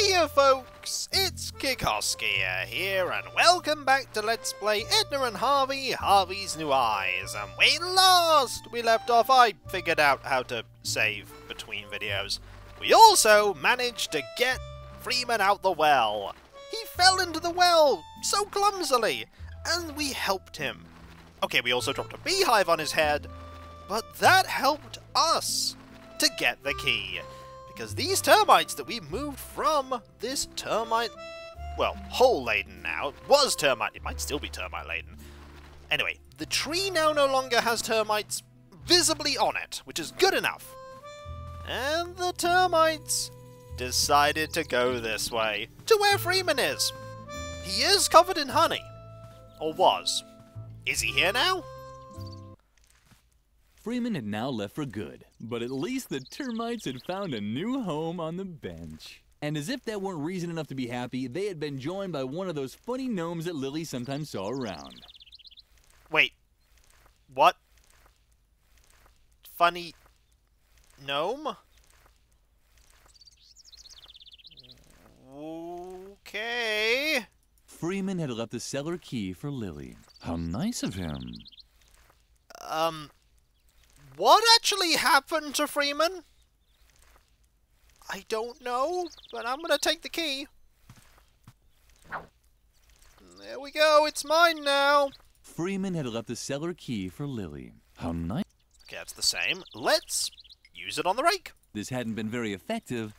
Hey folks, it's Kikoski here, and welcome back to Let's Play Edna and Harvey, Harvey's New Eyes. And we left off. I figured out how to save between videos. We also managed to get Freeman out the well. He fell into the well so clumsily, and we helped him. Okay, we also dropped a beehive on his head, but that helped us to get the key. Because these termites that we moved from this termite, well, hole-laden now, it was termite, it might still be termite-laden. Anyway, the tree now no longer has termites visibly on it, which is good enough. And the termites decided to go this way, to where Freeman is. He is covered in honey. Or was. Is he here now? Freeman had now left for good, but at least the termites had found a new home on the bench. And as if that weren't reason enough to be happy, they had been joined by one of those funny gnomes that Lily sometimes saw around. Wait. What? Funny gnome? Okay. Freeman had left the cellar key for Lily. How nice of him. What actually happened to Freeman? I don't know, but I'm gonna take the key. There we go, it's mine now. Freeman had left the cellar key for Lily. How nice. Okay, that's the same. Let's use it on the rake. This hadn't been very effective.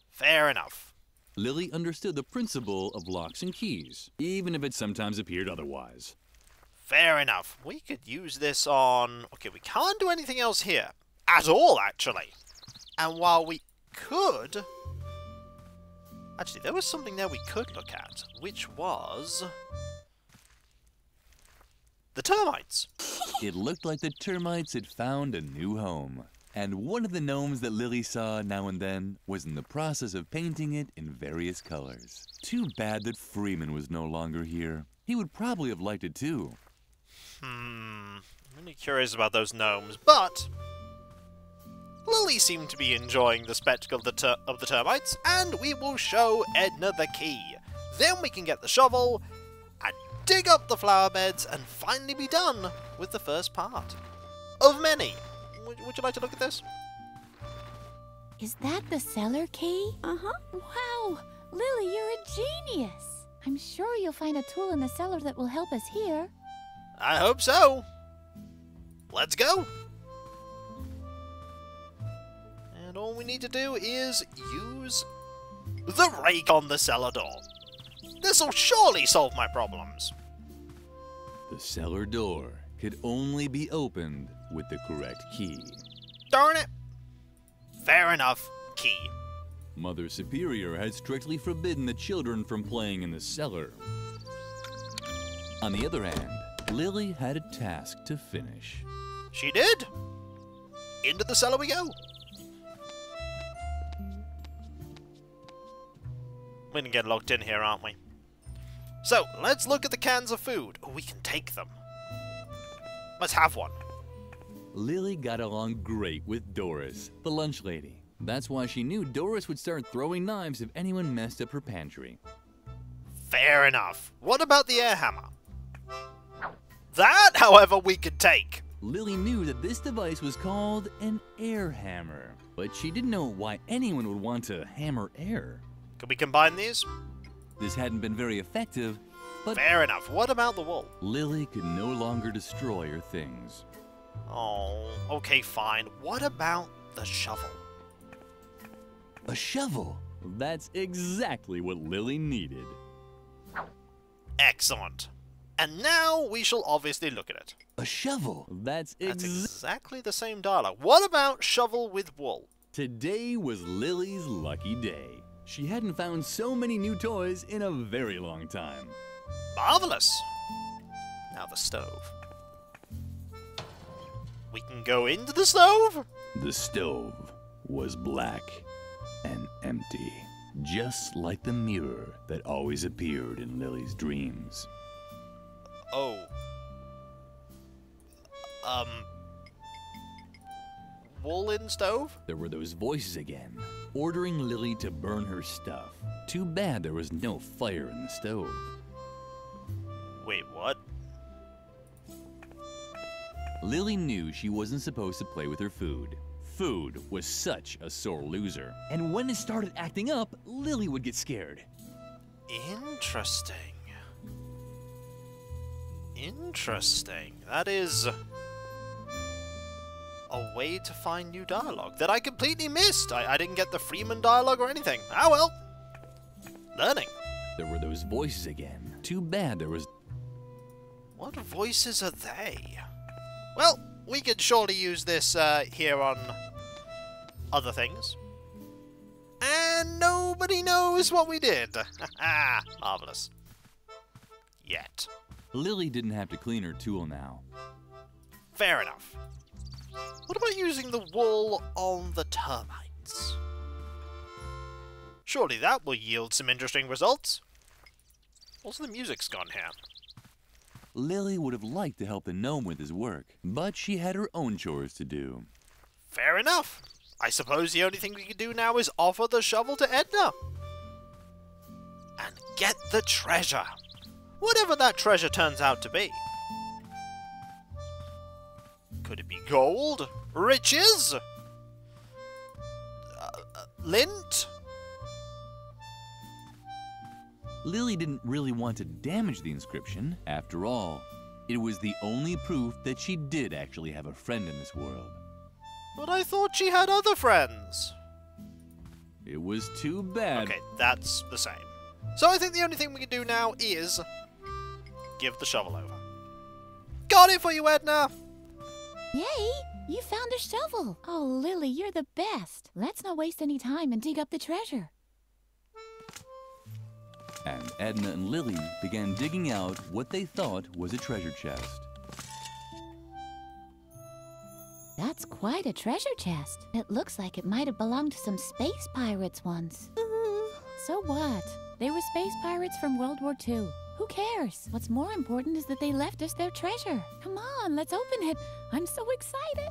Fair enough. Lily understood the principle of locks and keys, even if it sometimes appeared otherwise. Fair enough. We could use this on... Okay, we can't do anything else here. At all, actually. And while we could... Actually, there was something there we could look at, which was... the termites. It looked like the termites had found a new home. And one of the gnomes that Lily saw now and then was in the process of painting it in various colors. Too bad that Freeman was no longer here. He would probably have liked it too. I'm really curious about those gnomes, but Lily seemed to be enjoying the spectacle of the termites, and we will show Edna the key. Then we can get the shovel and dig up the flower beds and finally be done with the first part of many. Would you like to look at this? Is that the cellar key? Uh-huh. Wow! Lily, you're a genius! I'm sure you'll find a tool in the cellar that will help us here. I hope so. Let's go. And all we need to do is use the rake on the cellar door. This'll surely solve my problems. The cellar door could only be opened with the correct key. Darn it. Fair enough. Key. Mother Superior had strictly forbidden the children from playing in the cellar. On the other hand, Lily had a task to finish. She did. Into the cellar we go. We're gonna get locked in here, aren't we? So, let's look at the cans of food. Oh, we can take them. Let's have one. Lily got along great with Doris, the lunch lady. That's why she knew Doris would start throwing knives if anyone messed up her pantry. Fair enough. What about the air hammer? That, however, we could take. Lily knew that this device was called an air hammer, but she didn't know why anyone would want to hammer air. Could we combine these? This hadn't been very effective, but fair enough. What about the wool? Lily could no longer destroy her things. Oh, okay, fine. What about the shovel? A shovel? That's exactly what Lily needed. Excellent. And now we shall obviously look at it. A shovel? That's exactly the same dialogue. What about shovel with wool? Today was Lily's lucky day. She hadn't found so many new toys in a very long time. Marvelous. Now the stove. We can go into the stove? The stove was black and empty, just like the mirror that always appeared in Lily's dreams. Oh. Woolen stove? There were those voices again, ordering Lily to burn her stuff. Too bad there was no fire in the stove. Wait, what? Lily knew she wasn't supposed to play with her food. Food was such a sore loser. And when it started acting up, Lily would get scared. Interesting. Interesting. That is a way to find new dialogue that I completely missed. I didn't get the Freeman dialogue or anything. Ah well. Learning. There were those voices again. Too bad there was... What voices are they? Well, we could surely use this here on other things. And nobody knows what we did. Marvelous. Yet. Lily didn't have to clean her tool now. Fair enough. What about using the wool on the termites? Surely that will yield some interesting results. Also, the music's gone here. Lily would have liked to help the gnome with his work, but she had her own chores to do. Fair enough. I suppose the only thing we can do now is offer the shovel to Edna. And get the treasure. Whatever that treasure turns out to be. Could it be gold? Riches? Lint? Lily didn't really want to damage the inscription. After all, it was the only proof that she did actually have a friend in this world. But I thought she had other friends. It was too bad. Okay, that's the same. So I think the only thing we can do now is give the shovel over. Got it for you, Edna! Yay! You found a shovel! Oh, Lily, you're the best. Let's not waste any time and dig up the treasure. And Edna and Lily began digging out what they thought was a treasure chest. That's quite a treasure chest. It looks like it might have belonged to some space pirates once. So what? They were space pirates from World War II. Who cares? What's more important is that they left us their treasure. Come on, let's open it. I'm so excited.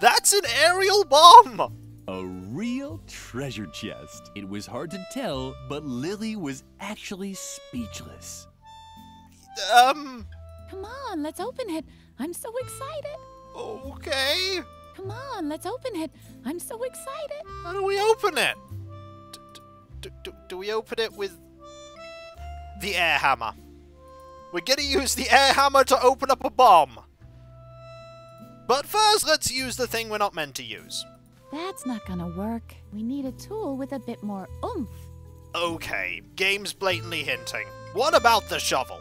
That's an aerial bomb! A real treasure chest. It was hard to tell, but Lily was actually speechless. Come on, let's open it. I'm so excited. Okay. Come on, let's open it. I'm so excited. How do we open it? Do we open it with the air hammer? We're gonna use the air hammer to open up a bomb. But first, let's use the thing we're not meant to use. That's not gonna work. We need a tool with a bit more oomph. Okay, game's blatantly hinting. What about the shovel?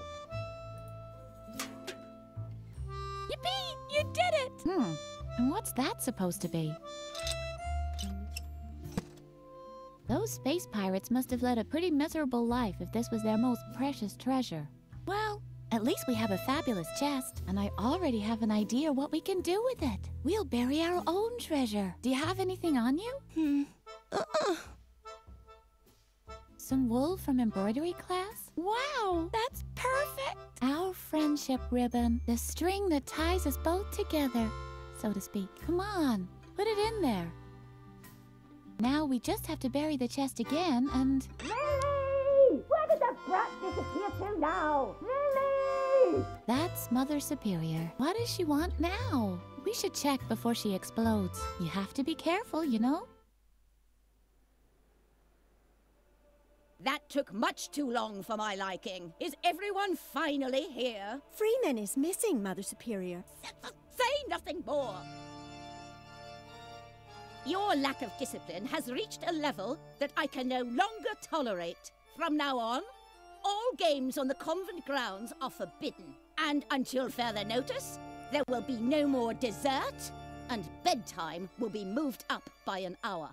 Yippee! You did it! And what's that supposed to be? Those space pirates must have led a pretty miserable life if this was their most precious treasure. Well, at least we have a fabulous chest, and I already have an idea what we can do with it. We'll bury our own treasure. Do you have anything on you? Some wool from embroidery class? Wow, that's perfect! Our friendship ribbon, the string that ties us both together, so to speak. Come on, put it in there. Now we just have to bury the chest again and... Lily! Where did that brat disappear to now? Lily! That's Mother Superior. What does she want now? We should check before she explodes. You have to be careful, you know? That took much too long for my liking. Is everyone finally here? Freeman is missing, Mother Superior. Say nothing more! Your lack of discipline has reached a level that I can no longer tolerate. From now on, all games on the convent grounds are forbidden. And until further notice, there will be no more dessert, and bedtime will be moved up by an hour.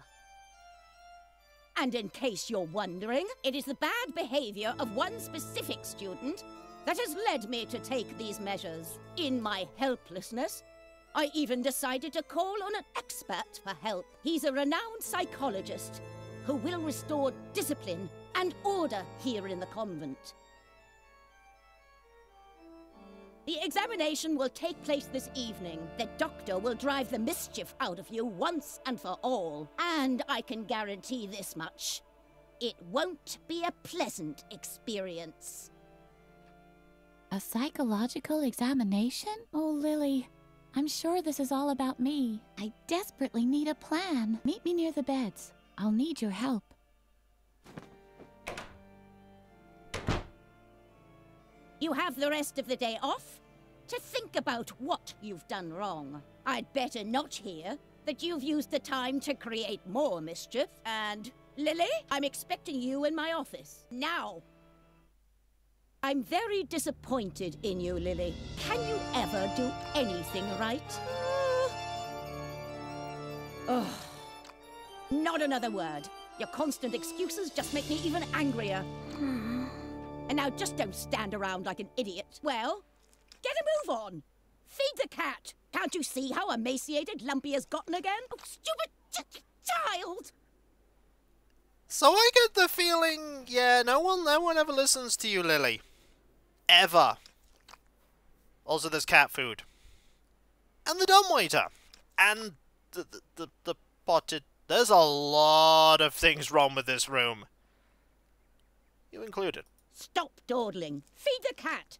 And in case you're wondering, it is the bad behavior of one specific student that has led me to take these measures. In my helplessness, I even decided to call on an expert for help. He's a renowned psychologist who will restore discipline and order here in the convent. The examination will take place this evening. The doctor will drive the mischief out of you once and for all. And I can guarantee this much. It won't be a pleasant experience. A psychological examination? Oh, Lily, I'm sure this is all about me. I desperately need a plan. Meet me near the beds. I'll need your help. You have the rest of the day off to think about what you've done wrong. I'd better not hear that you've used the time to create more mischief. And, Lily, I'm expecting you in my office. Now! I'm very disappointed in you, Lily. Can you ever do anything right? Oh, not another word. Your constant excuses just make me even angrier. And now just don't stand around like an idiot. Well, get a move on. Feed the cat. Can't you see how emaciated Lumpy has gotten again? Oh, stupid child! So I get the feeling, yeah, no one ever listens to you, Lily. Ever. Also, there's cat food. And the dumbwaiter. And the potted... There's a lot of things wrong with this room. You included. Stop dawdling. Feed the cat.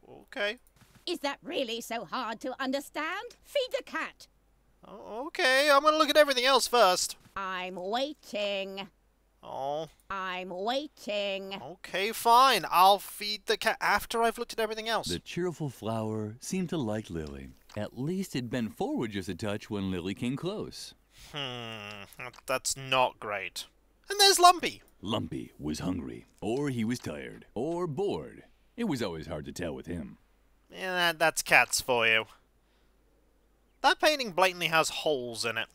Okay. Is that really so hard to understand? Feed the cat. Okay, I'm gonna look at everything else first. I'm waiting. Oh. I'm waiting. Okay, fine. I'll feed the cat after I've looked at everything else. The cheerful flower seemed to like Lily. At least it bent forward just a touch when Lily came close. That's not great. And there's Lumpy. Lumpy was hungry, or he was tired, or bored. It was always hard to tell with him. Yeah, that's cats for you. That painting blatantly has holes in it.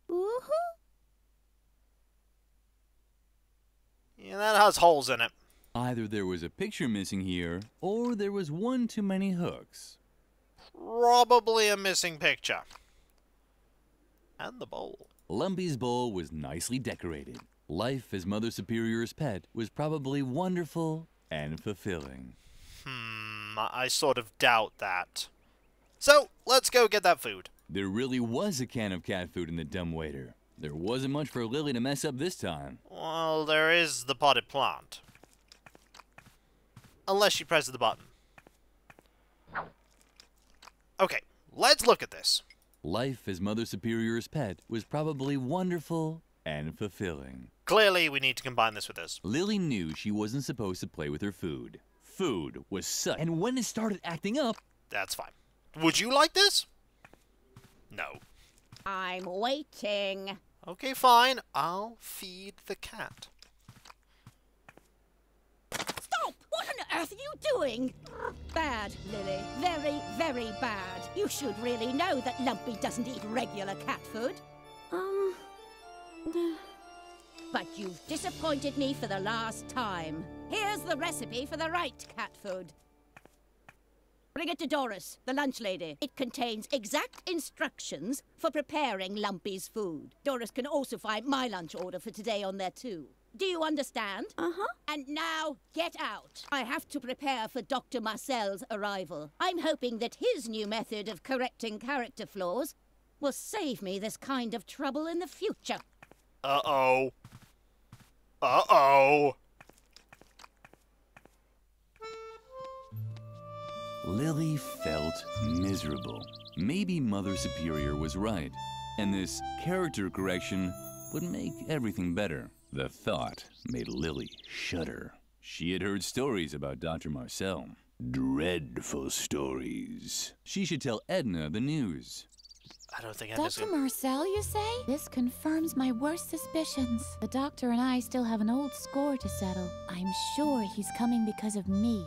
Woohoo! Yeah, that has holes in it. Either there was a picture missing here, or there was one too many hooks. Probably a missing picture. And the bowl. Lumpy's bowl was nicely decorated. Life as Mother Superior's pet was probably wonderful and fulfilling. I sort of doubt that. So, let's go get that food. There really was a can of cat food in the dumbwaiter. There wasn't much for Lily to mess up this time. Well, there is the potted plant. Unless she presses the button. Okay, let's look at this. Life as Mother Superior's pet was probably wonderful and fulfilling. Clearly, we need to combine this with this. Lily knew she wasn't supposed to play with her food. Food was such... And when it started acting up... That's fine. Would you like this? No. I'm waiting. Okay, fine. I'll feed the cat. Stop! What on earth are you doing? Bad, Lily. Very, very bad. You should really know that Lumpy doesn't eat regular cat food. But you've disappointed me for the last time. Here's the recipe for the right cat food. Bring it to Doris, the lunch lady. It contains exact instructions for preparing Lumpy's food. Doris can also find my lunch order for today on there too. Do you understand? Uh-huh. And now, get out. I have to prepare for Dr. Marcel's arrival. I'm hoping that his new method of correcting character flaws will save me this kind of trouble in the future. Uh-oh. Uh-oh. Lily felt miserable. Maybe Mother Superior was right, and this character correction would make everything better. The thought made Lily shudder. She had heard stories about Dr. Marcel. Dreadful stories. She should tell Edna the news. I don't think I'm just Dr. gonna... Marcel, you say? This confirms my worst suspicions. The doctor and I still have an old score to settle. I'm sure he's coming because of me.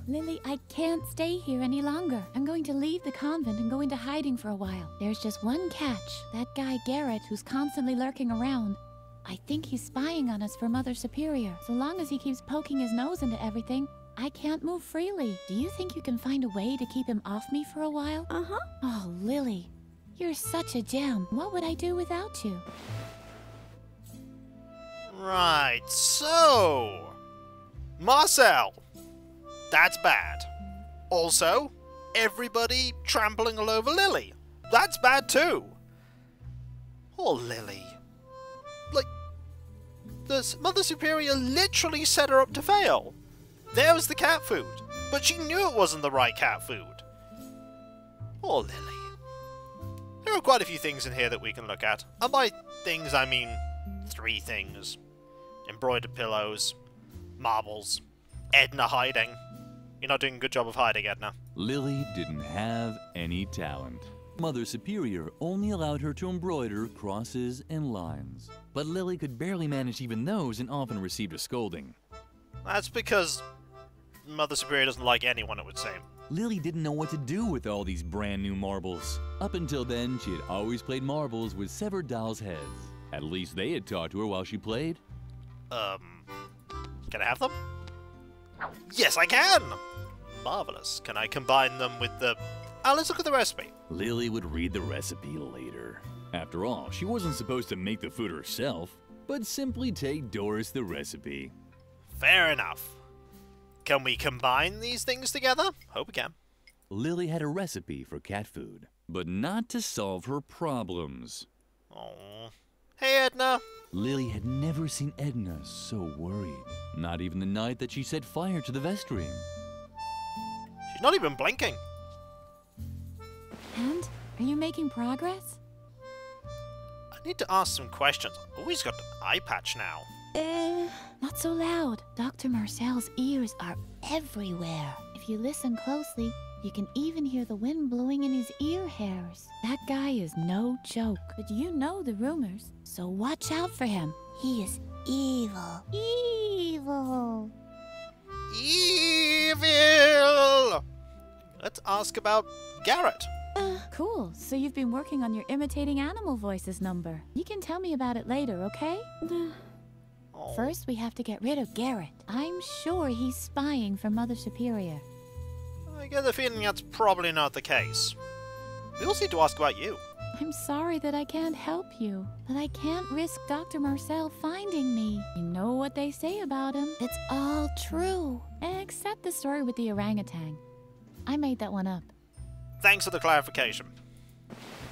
Lily, I can't stay here any longer. I'm going to leave the convent and go into hiding for a while. There's just one catch. That guy Garrett, who's constantly lurking around. I think he's spying on us for Mother Superior. So long as he keeps poking his nose into everything, I can't move freely. Do you think you can find a way to keep him off me for a while? Uh-huh. Oh, Lily, you're such a gem. What would I do without you? Right, so... Marcel! That's bad. Also, everybody trampling all over Lily. That's bad too. Poor Lily. Like, the Mother Superior literally set her up to fail. There was the cat food, but she knew it wasn't the right cat food. Poor Lily. There are quite a few things in here that we can look at. And by things, I mean 3 things. Embroidered pillows, marbles, Edna hiding. You're not doing a good job of hiding, Edna. Lily didn't have any talent. Mother Superior only allowed her to embroider crosses and lines. But Lily could barely manage even those and often received a scolding. That's because Mother Superior doesn't like anyone, it would seem. Lily didn't know what to do with all these brand new marbles. Up until then, she had always played marbles with severed dolls' heads. At least they had talked to her while she played. Can I have them? Yes, I can! Marvelous. Can I combine them with the... let's look at the recipe. Lily would read the recipe later. After all, she wasn't supposed to make the food herself, but simply take Doris the recipe. Fair enough. Can we combine these things together? Hope we can. Lily had a recipe for cat food, but not to solve her problems. Oh. Hey, Edna. Lily had never seen Edna so worried. Not even the night that she set fire to the vestry. She's not even blinking. And? Are you making progress? I need to ask some questions. Oh, he's got an eye patch now. Not so loud. Dr. Marcel's ears are everywhere. If you listen closely, you can even hear the wind blowing in his ear hairs. That guy is no joke, but you know the rumors, so watch out for him. He is evil. Evil. Evil! Let's ask about Garrett. Cool. So you've been working on your imitating animal voices number. You can tell me about it later, okay? Oh. First, we have to get rid of Garrett. I'm sure he's spying for Mother Superior. I get the feeling that's probably not the case. We also need to ask about you. I'm sorry that I can't help you, but I can't risk Dr. Marcel finding me. You know what they say about him. It's all true. Except the story with the orangutan. I made that one up. Thanks for the clarification.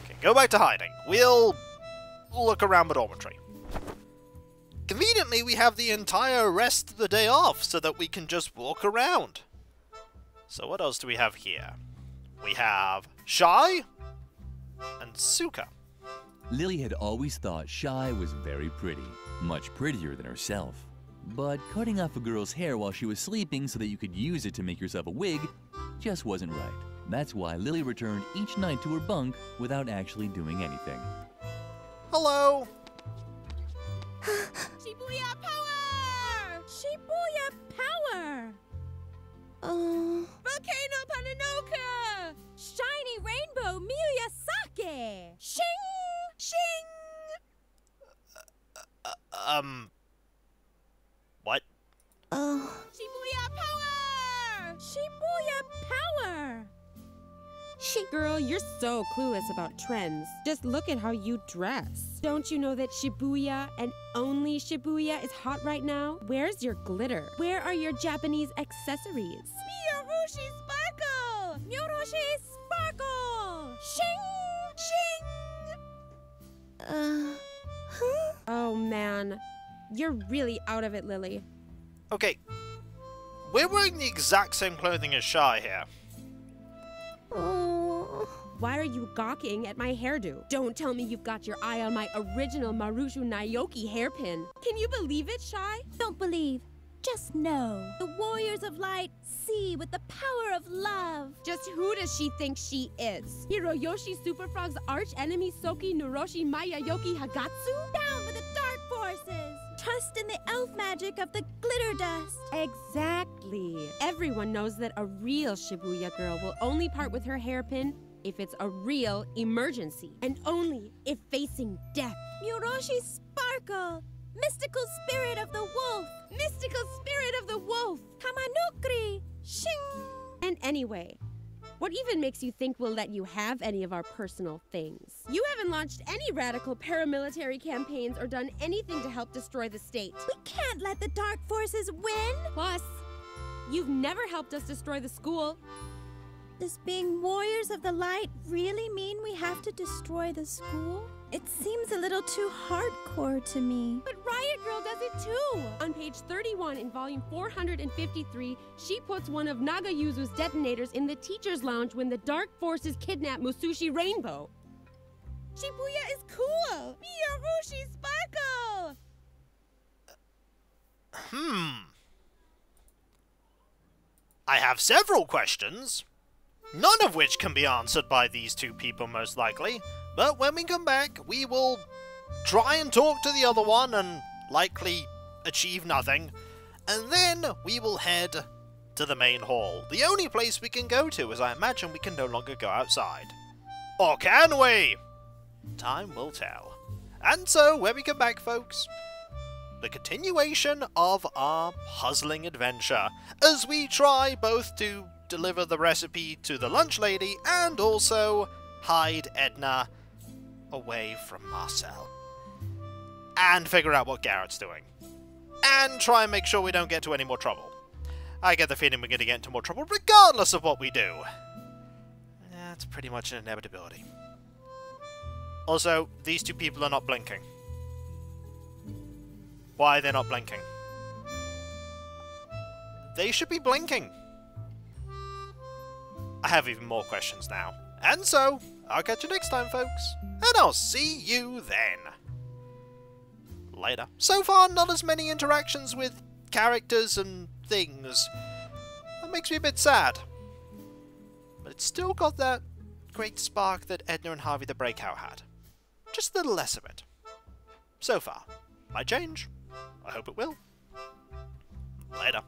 Okay, go back to hiding. We'll look around the dormitory. Conveniently, we have the entire rest of the day off so that we can just walk around. So what else do we have here? We have Shy and Suka. Lily had always thought Shy was very pretty, much prettier than herself. But cutting off a girl's hair while she was sleeping so that you could use it to make yourself a wig just wasn't right. That's why Lily returned each night to her bunk without actually doing anything. Hello! Shibuya power! Shibuya power! Volcano Pananoka! Shiny Rainbow Miyazaki! Shing! Shing! What? Shibuya power! Shibuya power! Girl, you're so clueless about trends. Just look at how you dress. Don't you know that Shibuya and only Shibuya is hot right now? Where's your glitter? Where are your Japanese accessories? Miyorushi Sparkle! Miyorushi Sparkle! Shing! Shing! Oh man, you're really out of it, Lily. Okay, we're wearing the exact same clothing as Shy here. Why are you gawking at my hairdo? Don't tell me you've got your eye on my original Marushu Naoki hairpin. Can you believe it, Shy? Don't believe, just know. The Warriors of Light see with the power of love. Just who does she think she is? Hiroyoshi Superfrog's arch enemy Soki Nuroshi Mayayoki Hagatsu? Down with the dark forces. Trust in the elf magic of the glitter dust. Exactly. Everyone knows that a real Shibuya girl will only part with her hairpin if it's a real emergency, and only if facing death. Miyorushi Sparkle! Mystical spirit of the wolf! Mystical spirit of the wolf! Kamanukri! Shing! And anyway, what even makes you think we'll let you have any of our personal things? You haven't launched any radical paramilitary campaigns or done anything to help destroy the state. We can't let the dark forces win! Plus, You've never helped us destroy the school. Does being warriors of the light really mean we have to destroy the school? It seems a little too hardcore to me. But Riot Girl does it too! On page 31 in volume 453, she puts one of Nagayuzu's detonators in the teacher's lounge when the dark forces kidnap Musushi Rainbow. Shibuya is cool! Miyarushi Sparkle! I have several questions, none of which can be answered by these two people most likely, but when we come back we will try and talk to the other one and likely achieve nothing, and then we will head to the main hall, the only place we can go to, as I imagine we can no longer go outside. Or can we? Time will tell. And so, when we come back, folks, the continuation of our puzzling adventure, as we try both to deliver the recipe to the lunch lady and also hide Edna away from Marcel. And figure out what Garrett's doing. And try and make sure we don't get into any more trouble. I get the feeling we're going to get into more trouble regardless of what we do. That's pretty much an inevitability. Also, these two people are not blinking. Why are they not blinking? They should be blinking. I have even more questions now. And so, I'll catch you next time, folks. And I'll see you then. Later. So far, not as many interactions with characters and things. That makes me a bit sad. But it's still got that great spark that Edna and Harvey the Breakout had. Just a little less of it. So far. Might change. I hope it will. Later.